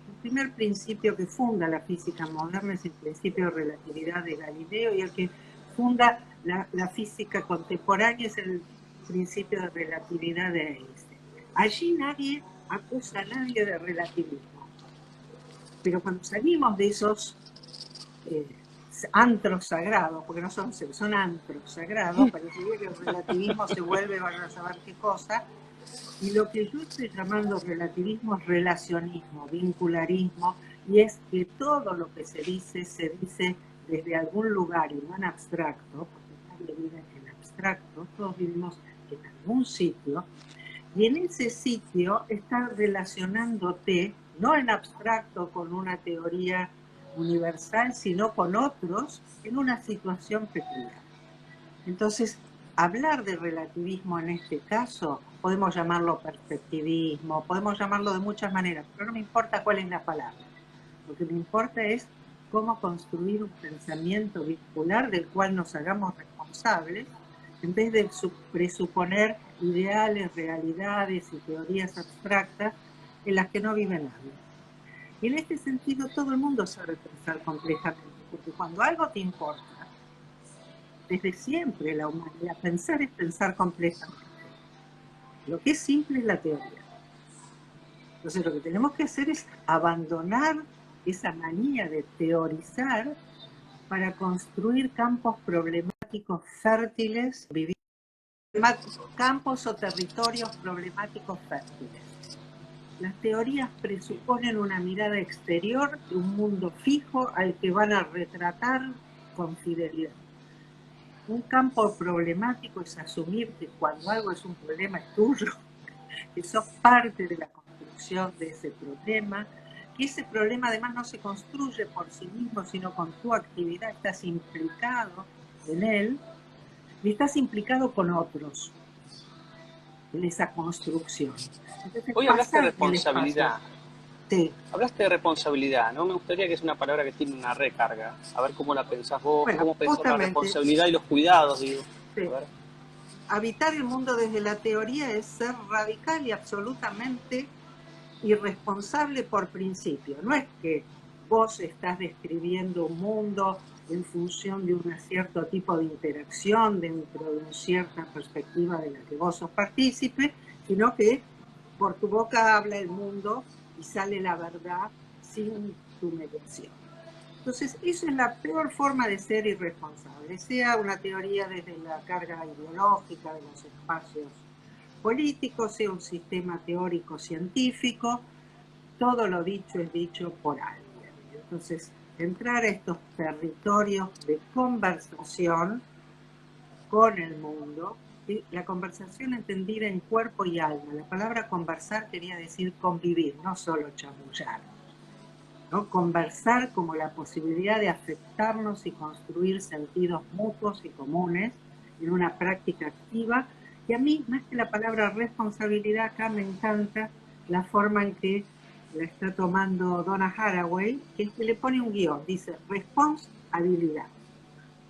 El primer principio que funda la física moderna es el principio de relatividad de Galileo, y el que funda la física contemporánea es el principio de relatividad de Einstein. Allí nadie acusa a nadie de relativismo. Pero cuando salimos de esos antros sagrados, porque no son seres, son antros sagrados, parecería que el relativismo se vuelve, van a saber qué cosa, y lo que yo estoy llamando relativismo es relacionismo, vincularismo, y es que todo lo que se dice desde algún lugar y no en abstracto, porque nadie vive en abstracto, todos vivimos en algún sitio, y en ese sitio estás relacionándote, no en abstracto con una teoría universal, sino con otros en una situación peculiar. Entonces, hablar de relativismo en este caso, podemos llamarlo perspectivismo, podemos llamarlo de muchas maneras, pero no me importa cuál es la palabra. Lo que me importa es cómo construir un pensamiento vincular del cual nos hagamos responsables, en vez de presuponer ideales, realidades y teorías abstractas en las que no vive nadie. Y en este sentido todo el mundo sabe pensar complejamente, porque cuando algo te importa, desde siempre la humanidad, pensar es pensar complejamente. Lo que es simple es la teoría. Entonces lo que tenemos que hacer es abandonar esa manía de teorizar para construir campos problemáticos fértiles, vivir campos o territorios problemáticos fértiles. Las teorías presuponen una mirada exterior de un mundo fijo al que van a retratar con fidelidad. Un campo problemático es asumir que cuando algo es un problema es tuyo, que sos parte de la construcción de ese problema, que ese problema además no se construye por sí mismo, sino con tu actividad, estás implicado en él y estás implicado con otros en esa construcción. Entonces, Hoy hablaste de responsabilidad. Sí. Hablaste de responsabilidad, ¿no? Me gustaría que es una palabra que tiene una recarga. A ver cómo la pensás vos, Bueno, cómo pensás la justamente, responsabilidad y los cuidados, digo. sí. A ver. Habitar el mundo desde la teoría es ser radical y absolutamente irresponsable por principio. No es que vos estás describiendo un mundo en función de un cierto tipo de interacción dentro de una cierta perspectiva de la que vos sos partícipe, sino que por tu boca habla el mundo y sale la verdad sin tu mediación. Entonces, eso es la peor forma de ser irresponsable, sea una teoría desde la carga ideológica de los espacios políticos, sea un sistema teórico científico, todo lo dicho es dicho por alguien. Entonces, entrar a estos territorios de conversación con el mundo, y la conversación entendida en cuerpo y alma. La palabra conversar quería decir convivir, no solo chamullar. ¿No? Conversar como la posibilidad de afectarnos y construir sentidos mutuos y comunes en una práctica activa. Y a mí, más que la palabra responsabilidad, acá me encanta la forma en que la está tomando Donna Haraway, que es que le pone un guión, dice responsabilidad.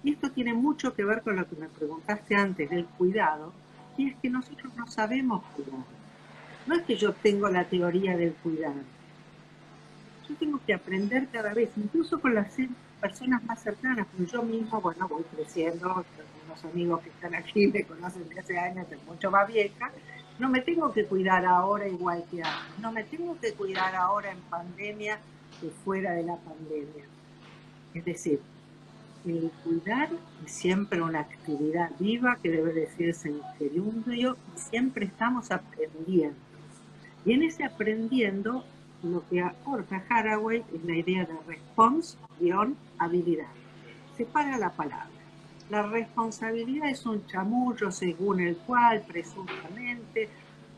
Y esto tiene mucho que ver con lo que me preguntaste antes del cuidado, y es que nosotros no sabemos cuidar. No es que yo tengo la teoría del cuidado. Yo tengo que aprender cada vez, incluso con las personas más cercanas, porque yo mismo, bueno, voy creciendo, unos amigos que están aquí me conocen de hace años, soy mucho más vieja, no me tengo que cuidar ahora igual que antes, no me tengo que cuidar ahora en pandemia que fuera de la pandemia. Es decir, el cuidar es siempre una actividad viva que debe decirse en gerundio y siempre estamos aprendiendo. Y en ese aprendiendo, lo que aporta Haraway es la idea de response-habilidad. Separa la palabra. La responsabilidad es un chamullo según el cual presuntamente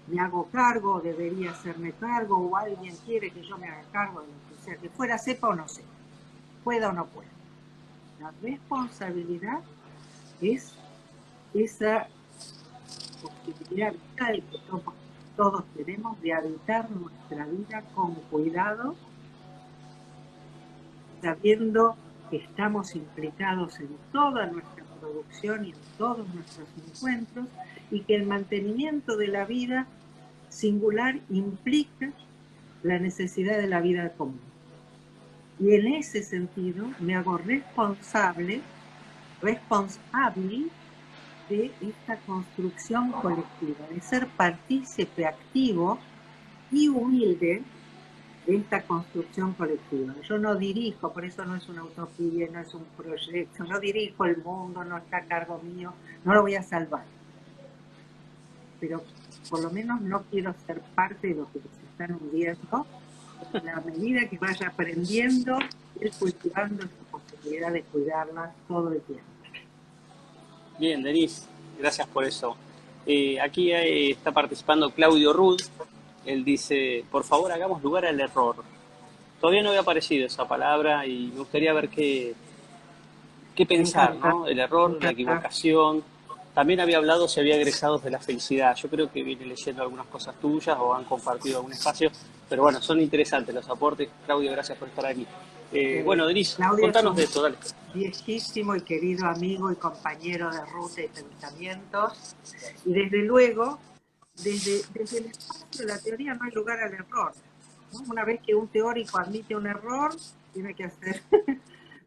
me hago cargo, o debería hacerme cargo, o alguien quiere que yo me haga cargo de lo que sea que fuera, sepa o no sepa, pueda o no pueda. La responsabilidad es esa posibilidad vital que todos tenemos de habitar nuestra vida con cuidado, sabiendo que estamos implicados en toda nuestra producción y en todos nuestros encuentros, y que el mantenimiento de la vida singular implica la necesidad de la vida común. Y en ese sentido me hago responsable de esta construcción colectiva, de ser partícipe activo y humilde de esta construcción colectiva. Yo no dirijo, por eso no es una utopía, no es un proyecto, no dirijo el mundo, no está a cargo mío, no lo voy a salvar. Pero por lo menos no quiero ser parte de lo que se están hundiendo. En la medida que vaya aprendiendo, ir cultivando esa posibilidad de cuidarla todo el tiempo. Bien, Denise, gracias por eso. Aquí está participando Claudio Rudd. Él dice, por favor, hagamos lugar al error. Todavía no había aparecido esa palabra y me gustaría ver qué Me pensar, encanta, ¿no? El me error, la encanta. equivocación. También había hablado si había egresados de la felicidad. Yo creo que viene leyendo algunas cosas tuyas o han compartido algún espacio. Pero bueno, son interesantes los aportes. Claudio, gracias por estar aquí. Bueno, Denise, Claudio es contanos de un esto, dale. viejísimo y querido amigo y compañero de ruta y pensamientos. Y desde luego, desde el espacio de la teoría no hay lugar al error, ¿no? Una vez que un teórico admite un error, tiene que hacer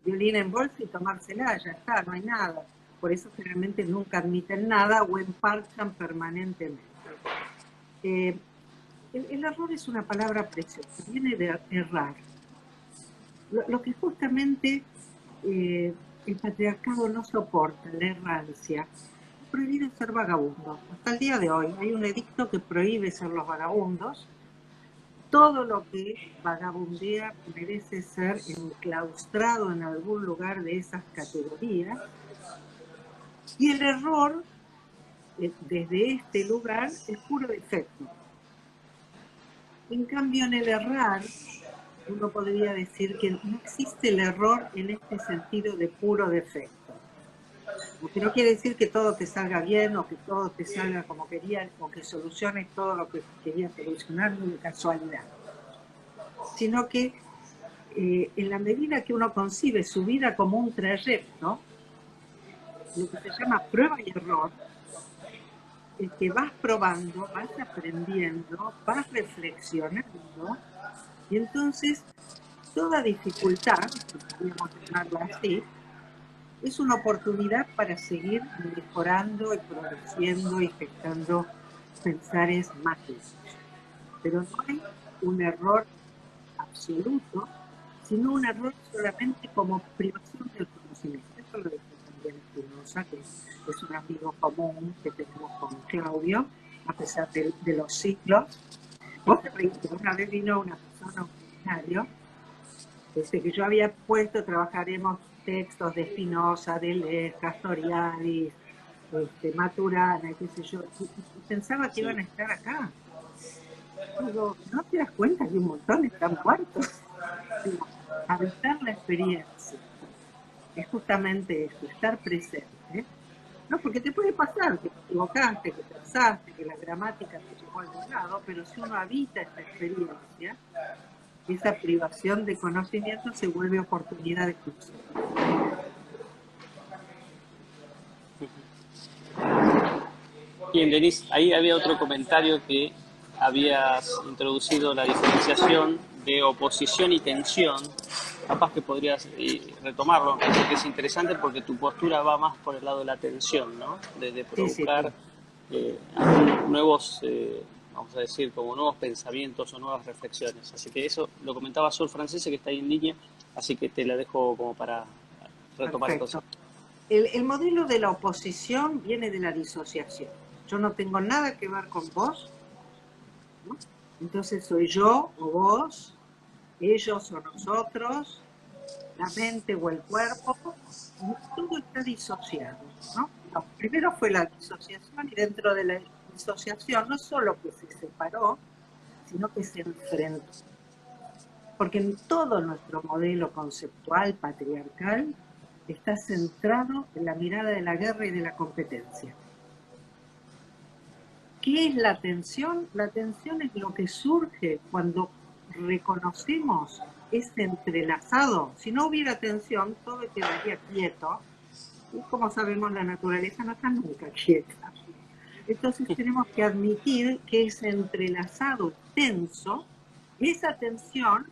violín en bolsa y tomársela, ya está, no hay nada. Por eso generalmente nunca admiten nada o emparchan permanentemente. Eh, el error es una palabra preciosa, viene de errar. Lo que justamente el patriarcado no soporta, la errancia, ha prohibido ser vagabundo. Hasta el día de hoy hay un edicto que prohíbe ser los vagabundos. Todo lo que vagabundea merece ser enclaustrado en algún lugar de esas categorías. Y el error, desde este lugar, es puro defecto. En cambio, en el errar, uno podría decir que no existe el error en este sentido de puro defecto. Lo que no quiere decir que todo te salga bien o que todo te salga como querían o que soluciones todo lo que querías solucionar de casualidad, sino que en la medida que uno concibe su vida como un trayecto, lo que se llama prueba y error, es que vas probando, vas aprendiendo, vas reflexionando, y entonces toda dificultad, si podríamos llamarla así, es una oportunidad para seguir mejorando y produciendo y gestando pensares mágicos. Pero no hay un error absoluto, sino un error solamente como privación del conocimiento. Eso lo dice también Spinoza, que es un amigo común que tenemos con Claudio, a pesar de los siglos. Vos te reíste, una vez vino una persona, un seminario, que yo había puesto, trabajaremos textos de Spinoza, Deleuze, Castoriadis, Maturana, y qué sé yo, y pensaba que Sí. iban a estar acá. Digo, ¿no te das cuenta que un montón están muertos? Digo, habitar la experiencia es justamente eso, estar presente. No, porque te puede pasar que te equivocaste, que pensaste, que la gramática te llevó a algún lado, pero si uno habita esta experiencia, esa privación de conocimiento se vuelve oportunidad de curso. Bien, Denise, ahí había otro comentario que habías introducido la diferenciación de oposición y tensión. Capaz que podrías retomarlo, me parece que es interesante porque tu postura va más por el lado de la tensión, ¿no? De Sí, sí, provocar sí. nuevos, vamos a decir, como nuevos pensamientos o nuevas reflexiones. Así que eso lo comentaba Sol Francese, que está ahí en línea, así que te la dejo como para retomar el Perfecto. concepto. El modelo de la oposición viene de la disociación. Yo no tengo nada que ver con vos, ¿no? Entonces soy yo o vos, ellos o nosotros, la mente o el cuerpo, y todo está disociado, ¿no? No, primero fue la disociación y dentro de la disociación no solo que se separó, sino que se enfrentó. Porque en todo nuestro modelo conceptual patriarcal está centrado en la mirada de la guerra y de la competencia. ¿Qué es la tensión? La tensión es lo que surge cuando reconocemos ese entrelazado. Si no hubiera tensión, todo quedaría quieto. Y como sabemos, la naturaleza no está nunca quieta. Entonces tenemos que admitir que ese entrelazado tenso, esa tensión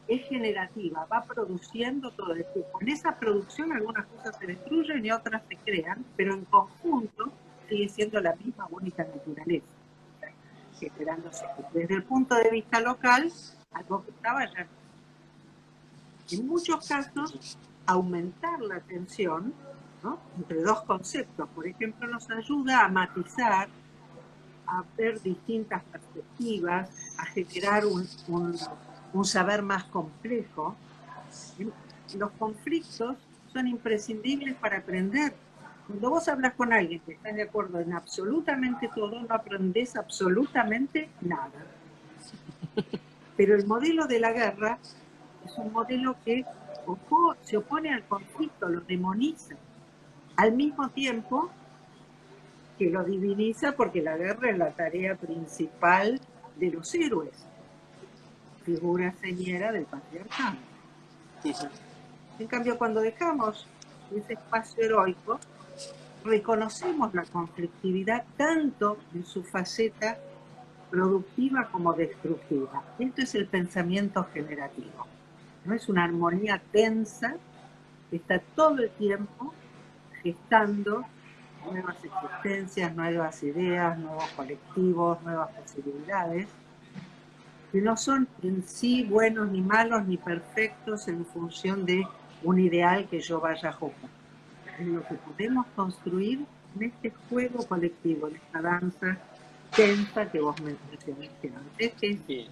es generativa, va produciendo todo el tiempo. En esa producción algunas cosas se destruyen y otras se crean, pero en conjunto sigue siendo la misma única naturaleza. generándose. Desde el punto de vista local, algo que estaba ya. En muchos casos, aumentar la tensión, ¿no?, entre dos conceptos, por ejemplo, nos ayuda a matizar, a ver distintas perspectivas, a generar un saber más complejo. Los conflictos son imprescindibles para aprender. Cuando vos hablas con alguien que está de acuerdo en absolutamente todo, no aprendés absolutamente nada. Pero el modelo de la guerra es un modelo que se opone al conflicto, lo demoniza, al mismo tiempo que lo diviniza, porque la guerra es la tarea principal de los héroes, figura señera del patriarcado. En cambio, cuando dejamos ese espacio heroico, reconocemos la conflictividad tanto en su faceta productiva como destructiva. Esto es el pensamiento generativo. No es una armonía tensa que está todo el tiempo gestando nuevas existencias, nuevas ideas, nuevos colectivos, nuevas posibilidades, que no son en sí buenos ni malos ni perfectos en función de un ideal que yo vaya a juzgar. Es lo que podemos construir en este juego colectivo, en esta danza tensa que vos mencionaste antes, que es Bien,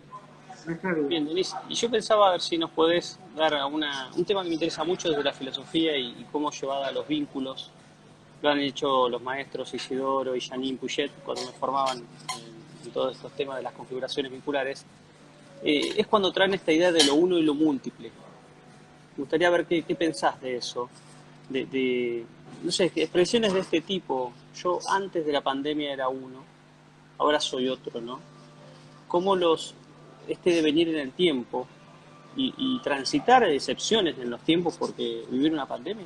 nuestra vida. bien, Denise. Y yo pensaba a ver si nos podés dar un tema que me interesa mucho desde la filosofía y cómo llevada a los vínculos. Lo han hecho los maestros Isidoro y Janine Puget cuando me formaban en todos estos temas de las configuraciones vinculares. Es cuando traen esta idea de lo uno y lo múltiple. Me gustaría ver qué pensás de eso. No sé, expresiones de este tipo. Yo antes de la pandemia era uno, ahora soy otro, ¿no? Cómo este devenir en el tiempo y transitar excepciones en los tiempos, porque vivir una pandemia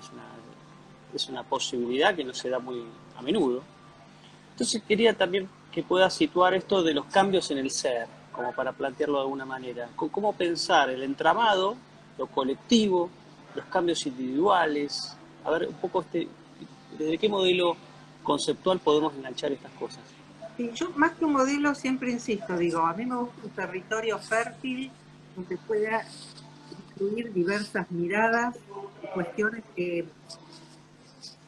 es una posibilidad que no se da muy a menudo. Entonces quería también que puedas situar esto de los cambios en el ser, como para plantearlo de alguna manera. Cómo pensar el entramado, lo colectivo, los cambios individuales. A ver, un poco desde qué modelo conceptual podemos enganchar estas cosas. Sí, yo más que un modelo siempre insisto, digo, a mí me gusta un territorio fértil donde pueda incluir diversas miradas y cuestiones que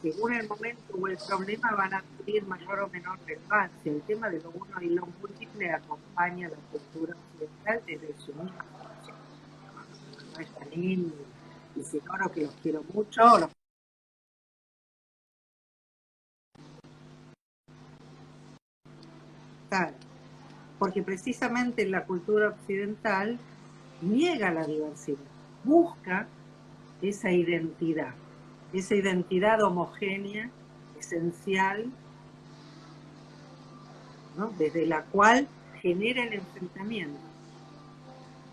según el momento o el problema van a adquirir mayor o menor relevancia. El tema de lo uno y lo múltiple acompaña a la cultura occidental desde su misma función. No es Janine y Isidoro, que los quiero mucho, porque precisamente la cultura occidental niega la diversidad, busca esa identidad homogénea, esencial, ¿no?, desde la cual genera el enfrentamiento.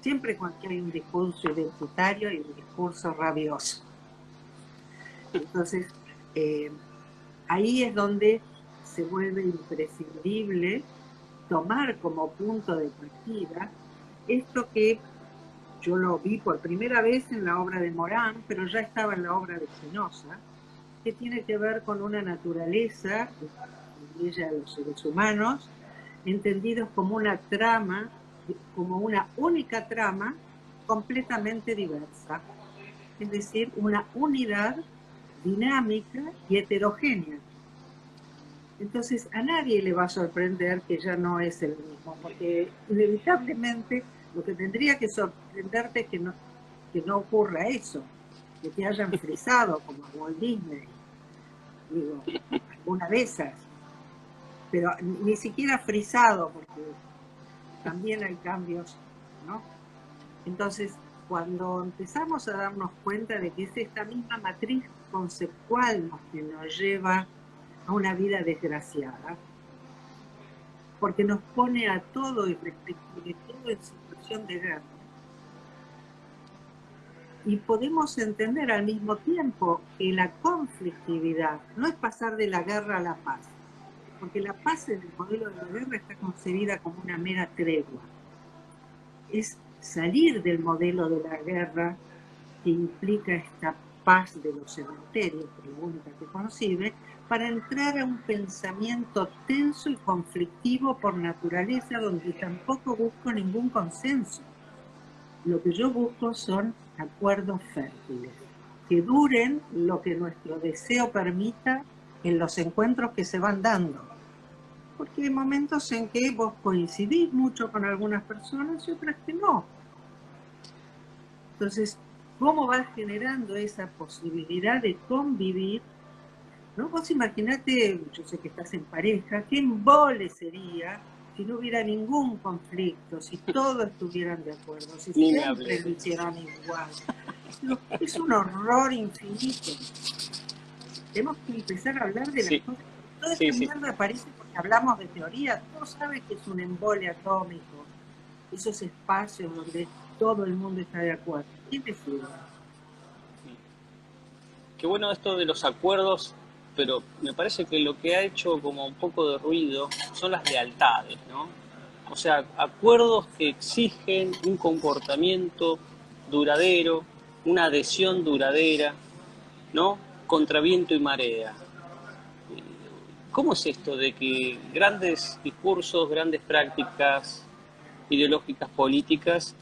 Siempre cuando hay un discurso identitario y un discurso rabioso. Entonces, ahí es donde se vuelve imprescindible tomar como punto de partida esto que yo lo vi por primera vez en la obra de Morán, pero ya estaba en la obra de Spinoza, que tiene que ver con una naturaleza, y ella los seres humanos, entendidos como una trama, como una única trama completamente diversa, es decir, una unidad dinámica y heterogénea. Entonces a nadie le va a sorprender que ya no es el mismo, porque inevitablemente lo que tendría que sorprenderte es que no ocurra eso, que te hayan frisado como a Walt Disney, digo, alguna de esas, pero ni siquiera frisado, porque también hay cambios, ¿no? Entonces, cuando empezamos a darnos cuenta de que es esta misma matriz conceptual que nos lleva a una vida desgraciada, porque nos pone a todo y respecto de todo en situación de guerra. Y podemos entender al mismo tiempo que la conflictividad no es pasar de la guerra a la paz, porque la paz en el modelo de la guerra está concebida como una mera tregua. Es salir del modelo de la guerra que implica esta paz de los cementerios, que es la única que concibe, para entrar a un pensamiento tenso y conflictivo por naturaleza, donde tampoco busco ningún consenso. Lo que yo busco son acuerdos fértiles, que duren lo que nuestro deseo permita en los encuentros que se van dando. Porque hay momentos en que vos coincidís mucho con algunas personas y otras que no. Entonces, ¿cómo vas generando esa posibilidad de convivir? ¿No? Vos imaginate, yo sé que estás en pareja, qué embole sería si no hubiera ningún conflicto, si todos estuvieran de acuerdo, si Ni me siempre hables. lo hicieran igual. Pero es un horror infinito. Tenemos que empezar a hablar de las Sí, cosas. Toda sí, esta sí. mierda aparece porque hablamos de teoría. Todos saben que es un embole atómico. Esos espacios donde todo el mundo está de acuerdo. ¿Quién decide? Qué bueno esto de los acuerdos, pero me parece que lo que ha hecho como un poco de ruido son las lealtades, ¿no? O sea, acuerdos que exigen un comportamiento duradero, una adhesión duradera, ¿no? Contra viento y marea. ¿Cómo es esto de que grandes discursos, grandes prácticas ideológicas, políticas,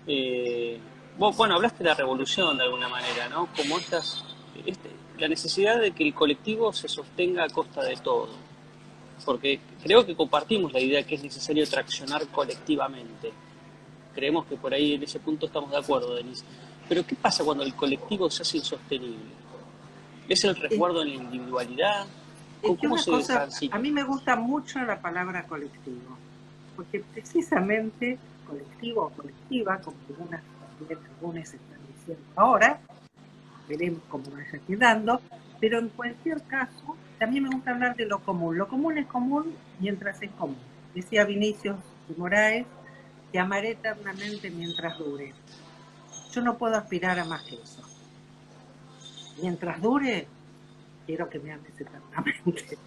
eh, vos, bueno, hablaste de la revolución de alguna manera, ¿no? Como la necesidad de que el colectivo se sostenga a costa de todo, porque creo que compartimos la idea que es necesario traccionar colectivamente. Creemos que por ahí en ese punto estamos de acuerdo, Denise. Pero ¿qué pasa cuando el colectivo se hace insostenible? ¿Es el Es, resguardo en la individualidad? es que ¿Cómo una se cosa, a transita? mí me gusta mucho la palabra colectivo, porque precisamente colectivo o colectiva, como algunos están diciendo ahora, veremos cómo vaya quedando, pero en cualquier caso, también me gusta hablar de lo común. Lo común es común mientras es común. Decía Vinicius de Moraes, te amaré eternamente mientras dure. Yo no puedo aspirar a más que eso. Mientras dure, quiero que me ames eternamente.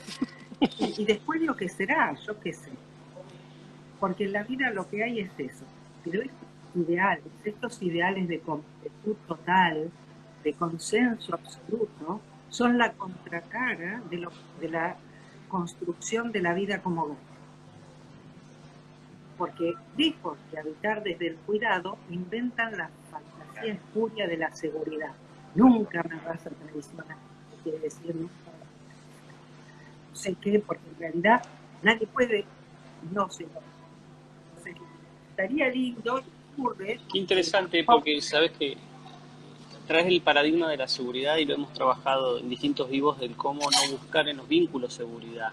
Y después lo que será, yo qué sé. Porque en la vida lo que hay es eso. Pero estos ideales de completud total, de consenso absoluto, son la contracara de la construcción de la vida como grupo. Porque lejos de habitar desde el cuidado, inventan la fantasía espuria de la seguridad. Nunca me vas a traicionar, quiere decir nunca. No sé qué, porque en realidad nadie puede no ser. Entonces, estaría lindo y ocurre, Qué pero interesante, tampoco. porque sabes que traes el paradigma de la seguridad y lo hemos trabajado en distintos vivos del cómo no buscar en los vínculos seguridad,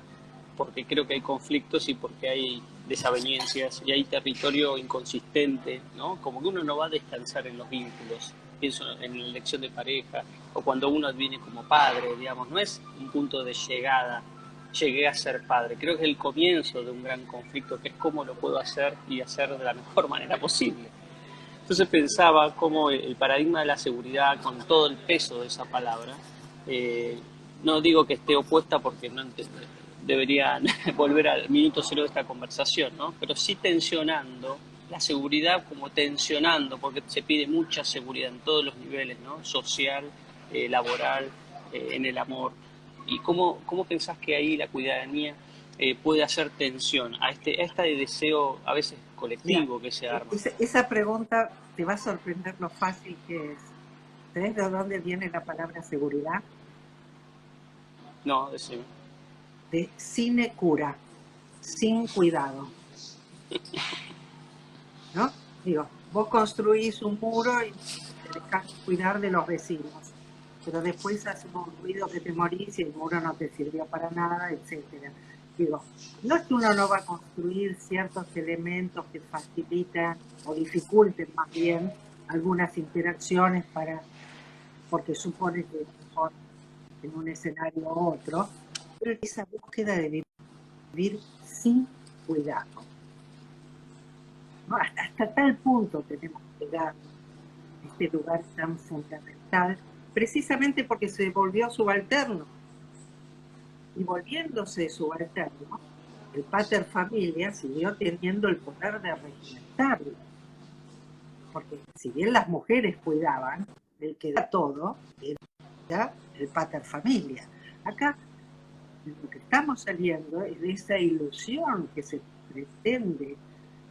porque creo que hay conflictos y porque hay desavenencias y hay territorio inconsistente, ¿no? Como que uno no va a descansar en los vínculos, pienso en la elección de pareja o cuando uno viene como padre, digamos, no es un punto de llegada, llegué a ser padre, creo que es el comienzo de un gran conflicto, que es cómo lo puedo hacer y hacer de la mejor manera posible. Entonces pensaba cómo el paradigma de la seguridad, con todo el peso de esa palabra, eh, no digo que esté opuesta porque no deberían volver al minuto cero de esta conversación, ¿no? Pero sí tensionando la seguridad como tensionando, porque se pide mucha seguridad en todos los niveles, ¿no? Social, laboral, en el amor. ¿Y cómo pensás que ahí la cuidadanía puede hacer tensión a este deseo a veces Mira, colectivo que se arma? esa pregunta te va a sorprender lo fácil que es. ¿Sabes de dónde viene la palabra seguridad? No, decime. De sine cura, sin cuidado, ¿no? Digo, vos construís un muro y te dejás cuidar de los vecinos, pero después hace un ruido que te morís y el muro no te sirvió para nada, etcétera. Digo, no es que uno no va a construir ciertos elementos que facilitan o dificulten más bien algunas interacciones porque supone que es mejor en un escenario u otro, pero esa búsqueda de vivir sin cuidado. ¿No? Hasta tal punto tenemos que llegar a este lugar tan fundamental, precisamente porque se volvió subalterno. Y volviéndose subalterno, el pater familia siguió teniendo el poder de regimentarlo. Porque si bien las mujeres cuidaban, el que da todo era el pater familia. Acá lo que estamos saliendo es de esa ilusión que se pretende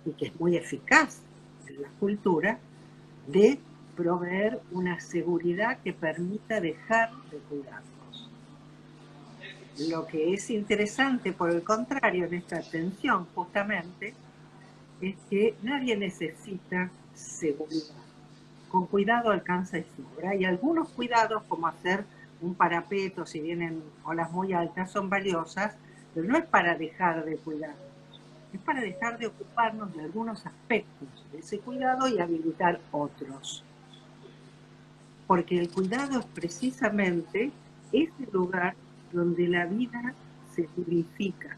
y que es muy eficaz en la cultura, de proveer una seguridad que permita dejar de cuidarnos. Lo que es interesante, por el contrario, en esta tensión justamente, es que nadie necesita seguridad. Con cuidado alcanza y sobra. Y algunos cuidados, como hacer un parapeto si vienen olas muy altas, son valiosas, pero no es para dejar de cuidar, es para dejar de ocuparnos de algunos aspectos de ese cuidado y habilitar otros. Porque el cuidado es precisamente ese lugar donde la vida se purifica,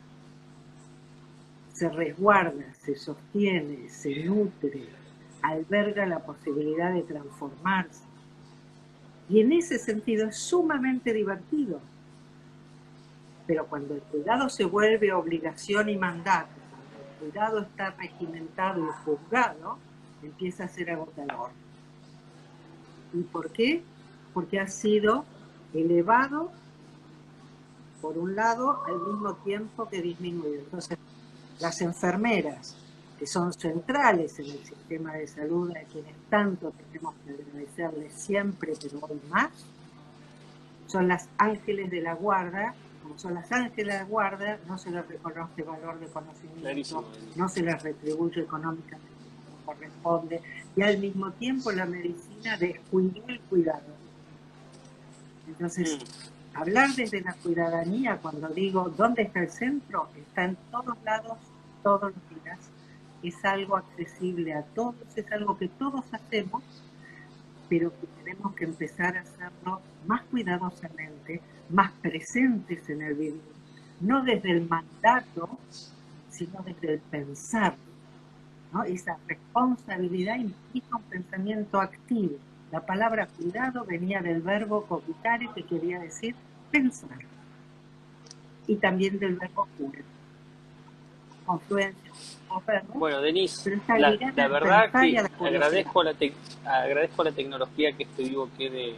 se resguarda, se sostiene, se nutre, alberga la posibilidad de transformarse. Y en ese sentido es sumamente divertido. Pero cuando el cuidado se vuelve obligación y mandato, cuando el cuidado está regimentado y juzgado, empieza a ser agotador. ¿Y por qué? Porque ha sido elevado, por un lado, al mismo tiempo que disminuido. Entonces, las enfermeras, que son centrales en el sistema de salud, a quienes tanto tenemos que agradecerles siempre, pero hoy más, son las ángeles de la guarda. Como son las ángeles de la guarda, no se les reconoce valor de conocimiento, clarísimo, no se les retribuye económicamente como corresponde, y al mismo tiempo la medicina descuidó el cuidado. Entonces, hablar desde la ciudadanía, cuando digo ¿dónde está el centro? Está en todos lados, todos los días. Es algo accesible a todos, es algo que todos hacemos, pero que tenemos que empezar a hacerlo más cuidadosamente, más presentes en el vivir. No desde el mandato, sino desde el pensar, ¿no? Esa responsabilidad implica un pensamiento activo. La palabra cuidado venía del verbo cogitare, que quería decir pensar, y también del verbo cura, confluencia. Bueno, Denise, la verdad que agradezco la tecnología que este vivo quede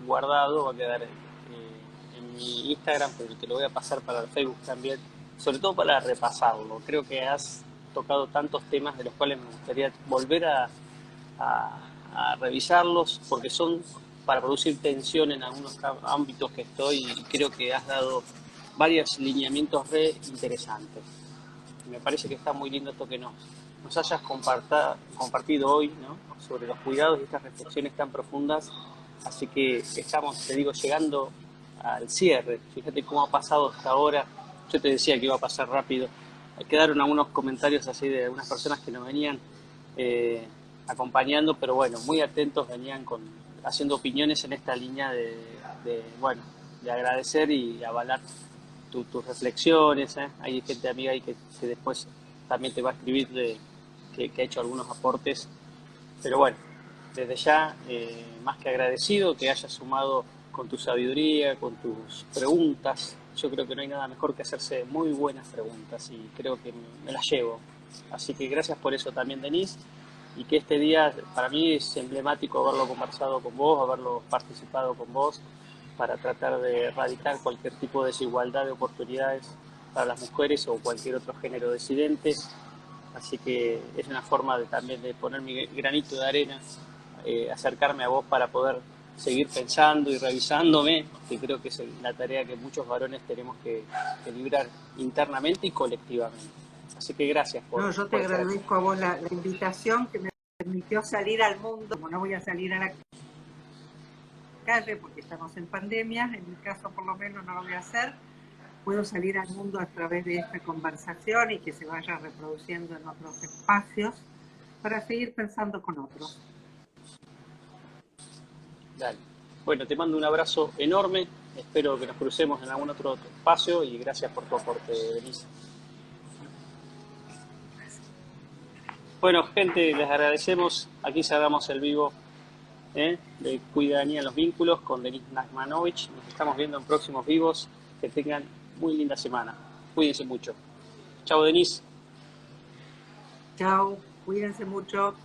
guardado, va a quedar en mi Instagram, pero te lo voy a pasar para el Facebook también, sobre todo para repasarlo. Creo que has tocado tantos temas de los cuales me gustaría volver a revisarlos, porque son para producir tensión en algunos ámbitos que estoy, y creo que has dado varios lineamientos re interesantes. Me parece que está muy lindo esto que nos hayas compartido hoy, ¿no? Sobre los cuidados y estas reflexiones tan profundas. Así que estamos, te digo, llegando al cierre. Fíjate cómo ha pasado hasta ahora. Yo te decía que iba a pasar rápido. Quedaron algunos comentarios así de algunas personas que nos venían acompañando, pero bueno, muy atentos, venían haciendo opiniones en esta línea de agradecer y avalar tus reflexiones. Hay gente amiga ahí que después también te va a escribir que ha hecho algunos aportes. Pero bueno, desde ya, más que agradecido que hayas sumado con tu sabiduría, con tus preguntas. Yo creo que no hay nada mejor que hacerse muy buenas preguntas y creo que me las llevo. Así que gracias por eso también, Denise. Y que este día para mí es emblemático haberlo conversado con vos, haberlo participado con vos, para tratar de erradicar cualquier tipo de desigualdad de oportunidades para las mujeres o cualquier otro género disidente. Así que es una forma también de poner mi granito de arena, acercarme a vos para poder seguir pensando y revisándome, que creo que es la tarea que muchos varones tenemos que librar internamente y colectivamente. Así que gracias por... No, yo te agradezco a vos la invitación que me permitió salir al mundo. Como no voy a salir a la calle porque estamos en pandemia, en mi caso por lo menos no lo voy a hacer, puedo salir al mundo a través de esta conversación y que se vaya reproduciendo en otros espacios para seguir pensando con otros. Dale. Bueno, te mando un abrazo enorme, espero que nos crucemos en algún otro espacio y gracias por tu aporte, Denise. Bueno, gente, les agradecemos. Aquí cerramos el vivo de Cuidadanía en los Vínculos con Denise Nachmanovich. Nos estamos viendo en próximos vivos. Que tengan muy linda semana. Cuídense mucho. Chao, Denise. Chao, cuídense mucho.